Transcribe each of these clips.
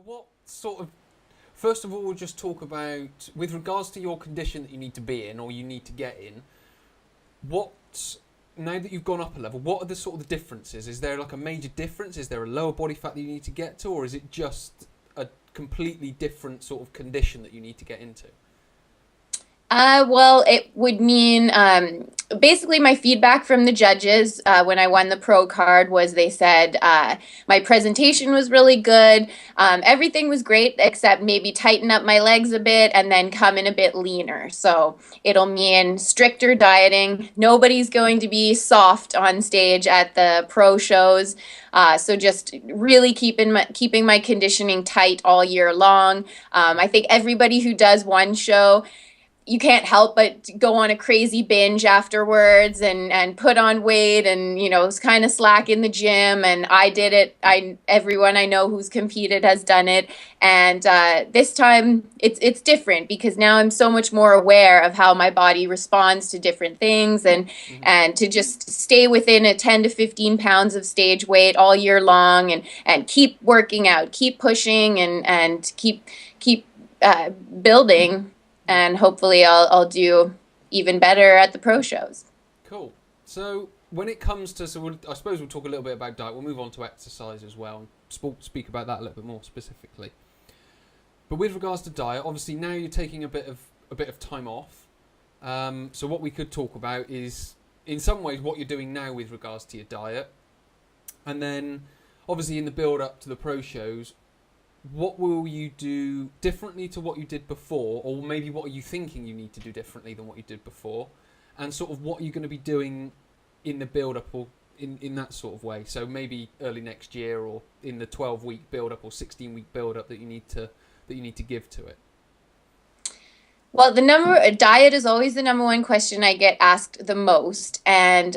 what sort of, first of all, we'll just talk about, with regards to your condition that you need to be in or you need to get in, what, now that you've gone up a level, what are the sort of the differences? Is there like a major difference? Is there a lower body fat that you need to get to, or is it just a completely different sort of condition that you need to get into? Well, it would mean basically my feedback from the judges when I won the pro card was they said my presentation was really good. Everything was great except maybe tighten up my legs a bit and then come in a bit leaner. So it'll mean stricter dieting. Nobody's going to be soft on stage at the pro shows. So just really keeping my conditioning tight all year long. I think everybody who does one show, you can't help but go on a crazy binge afterwards and put on weight and it's kind of slack in the gym, and I did it. I Everyone I know who's competed has done it, and this time it's different because now I'm so much more aware of how my body responds to different things, Hmm. and to just stay within a 10 to 15 pounds of stage weight all year long, and keep working out, keep pushing, and keep building, and hopefully I'll do even better at the pro shows. Cool. So when it comes to, I suppose we'll talk a little bit about diet. We'll move on to exercise as well and speak about that a little bit more specifically. But with regards to diet, obviously now you're taking a bit of time off. So what we could talk about is, in some ways, what you're doing now with regards to your diet, and then obviously in the build up to the pro shows, what will you do differently to what you did before, or maybe what are you thinking you need to do differently than what you did before, and sort of what are you going to be doing in the build up, or in that sort of way. So maybe early next year, or in the 12-week build up or 16-week build up that you need to give to it. Well, the number diet is always the number one question I get asked the most. And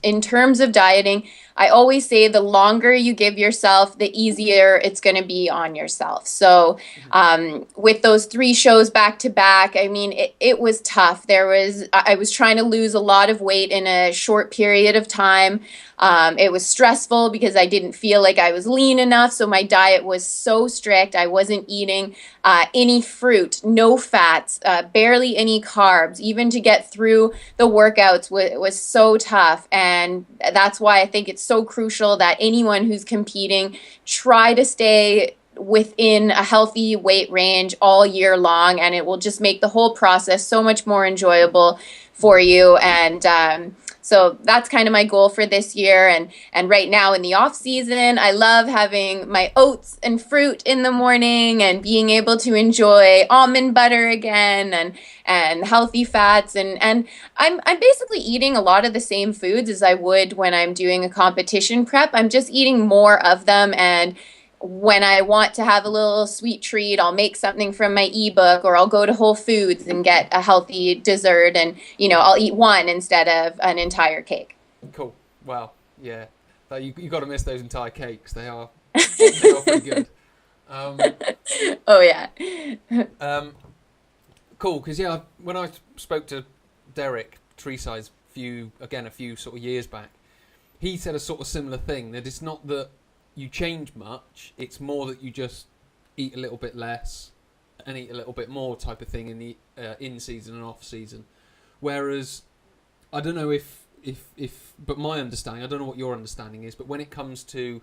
in terms of dieting, I always say the longer you give yourself, the easier it's going to be on yourself. So Hmm. with those three shows back to back, I mean, it was tough. I was trying to lose a lot of weight in a short period of time. It was stressful because I didn't feel like I was lean enough. So my diet was so strict. I wasn't eating any fruit, no fats, barely any carbs. Even to get through the workouts was so tough. And that's why I think it's so crucial that anyone who's competing try to stay within a healthy weight range all year long, and it will just make the whole process so much more enjoyable for Hmm. you. And so that's kind of my goal for this year. And right now in the off season, I love having my oats and fruit in the morning and being able to enjoy almond butter again, and healthy fats, and I'm basically eating a lot of the same foods as I would when I'm doing a competition prep. I'm just eating more of them, and when I want to have a little sweet treat, I'll make something from my ebook, or I'll go to Whole Foods and get a healthy dessert, and Hmm. I'll eat one instead of an entire cake. Cool. Well, yeah, you got to miss those entire cakes. They are pretty good. Um, Oh yeah. um, cool, because yeah, when I spoke to Derek Treesize a few sort of years back, he said a sort of similar thing, that it's not that you change much, it's more that you just eat a little bit less and eat a little bit more type of thing in the in season and off season. Whereas I don't know if but my understanding, I don't know what your understanding is, but when it comes to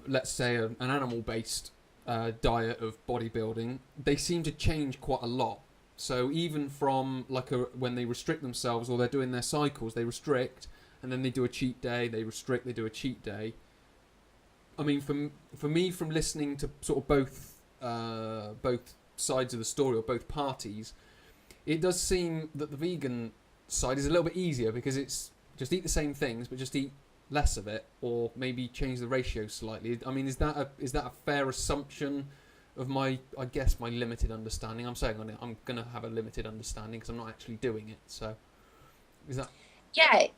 let's say an animal based diet of bodybuilding, they seem to change quite a lot. So even from when they restrict themselves, or they're doing their cycles, they restrict, and then they do a cheat day. They restrict, they do a cheat day. I mean, for me, from listening to sort of both sides of the story, or both parties, it does seem that the vegan side is a little bit easier, because it's just eat the same things, but just eat less of it, or maybe change the ratio slightly. I mean, is that a fair assumption of I guess my limited understanding? I'm saying I'm gonna have a limited understanding because I'm not actually doing it. So is that? Yeah,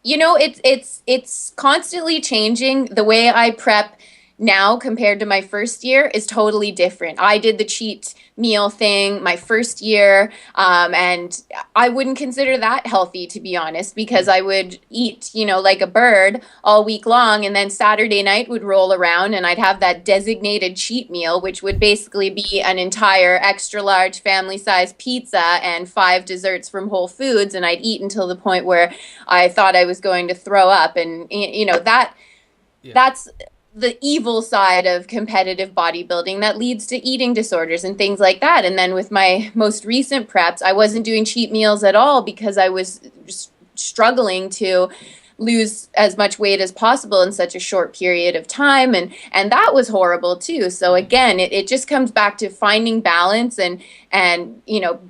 it's constantly changing. The way I prep now compared to my first year is totally different. I did the cheat meal thing my first year, and I wouldn't consider that healthy, to be honest, because I would eat, like a bird all week long, and then Saturday night would roll around and I'd have that designated cheat meal, which would basically be an entire extra large family size pizza and 5 desserts from Whole Foods, and I'd eat until the point where I thought I was going to throw up. And Yeah. that's the evil side of competitive bodybuilding that leads to eating disorders and things like that. And then with my most recent preps, I wasn't doing cheat meals at all because I was just struggling to lose as much weight as possible in such a short period of time, and that was horrible too. So again, it just comes back to finding balance, and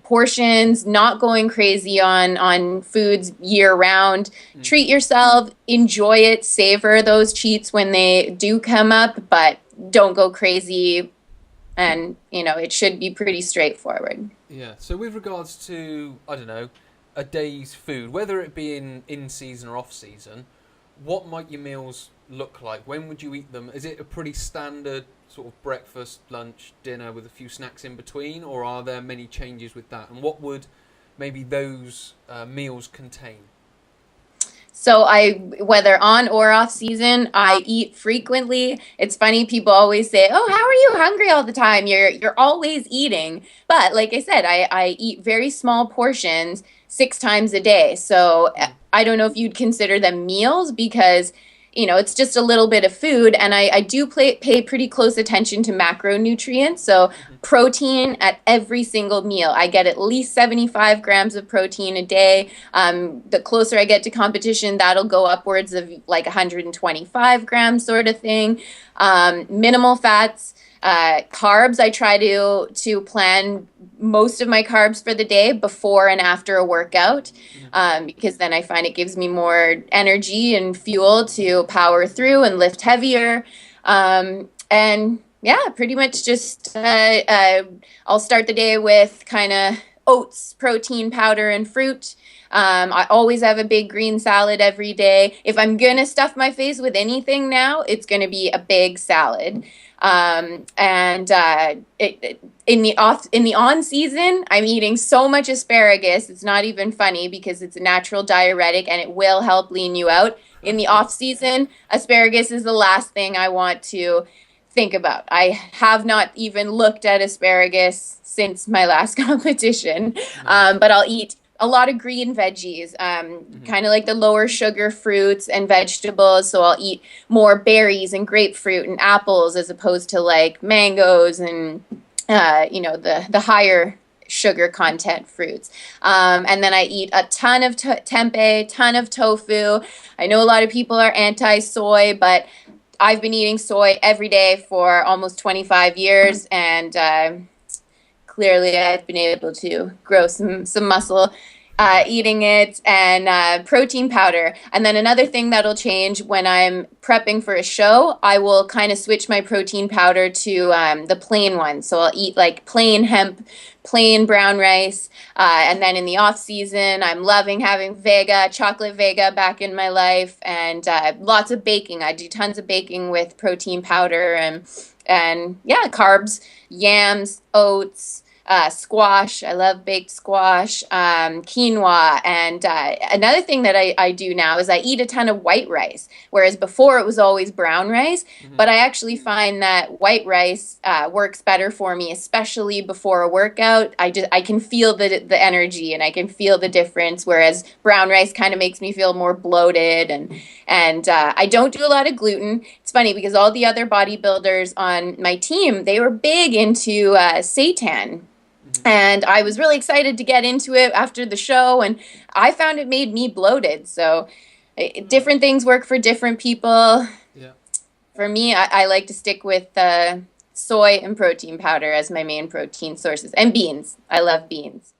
portions, not going crazy on foods year round. Treat yourself, enjoy it, savor those cheats when they do come up, but don't go crazy. And it should be pretty straightforward. Yeah. So with regards to, I don't know, a day's food, whether it be in season or off season, what might your meals look like? When would you eat them? Is it a pretty standard sort of breakfast, lunch, dinner with a few snacks in between, or are there many changes with that? And what would maybe those meals contain? So whether on or off season, I eat frequently. It's funny, people always say, "Oh, how are you hungry all the time? You're always eating." But like I said, I eat very small portions 6 times a day. So I don't know if you'd consider them meals because it's just a little bit of food. And I do pay pretty close attention to macronutrients. So protein at every single meal. I get at least 75 grams of protein a day. The closer I get to competition, that'll go upwards of like 125 grams sort of thing. Minimal fats. Carbs, I try to plan most of my carbs for the day before and after a workout, because then I find it gives me more energy and fuel to power through and lift heavier. And yeah, pretty much just I'll start the day with kind of oats, protein powder, and fruit. I always have a big green salad every day. If I'm gonna stuff my face with anything now, it's gonna be a big salad. And in the on season, I'm eating so much asparagus. It's not even funny because it's a natural diuretic and it will help lean you out. In the off season, asparagus is the last thing I want to think about. I have not even looked at asparagus since my last competition, but I'll eat a lot of green veggies, kind of like the lower sugar fruits and vegetables. So I'll eat more berries and grapefruit and apples as opposed to like mangoes and the higher sugar content fruits. And then I eat a ton of tempeh, ton of tofu. I know a lot of people are anti-soy, but I've been eating soy every day for almost 25 years, and clearly I've been able to grow some muscle eating it, and protein powder. And then another thing that'll change when I'm prepping for a show, I will kind of switch my protein powder to the plain one. So I'll eat like plain hemp, plain brown rice. And then in the off season, I'm loving having Vega, chocolate Vega back in my life, and lots of baking. I do tons of baking with protein powder, and yeah, carbs, yams, oats, squash. I love baked squash, quinoa. And another thing that I do now is I eat a ton of white rice, whereas before it was always brown rice. But I actually find that white rice works better for me, especially before a workout. I can feel the energy and I can feel the difference, whereas brown rice kind of makes me feel more bloated. And I don't do a lot of gluten. It's funny because all the other bodybuilders on my team, they were big into seitan. And I was really excited to get into it after the show, and I found it made me bloated. So different things work for different people. Yeah. For me, I like to stick with soy and protein powder as my main protein sources, and beans. I love beans.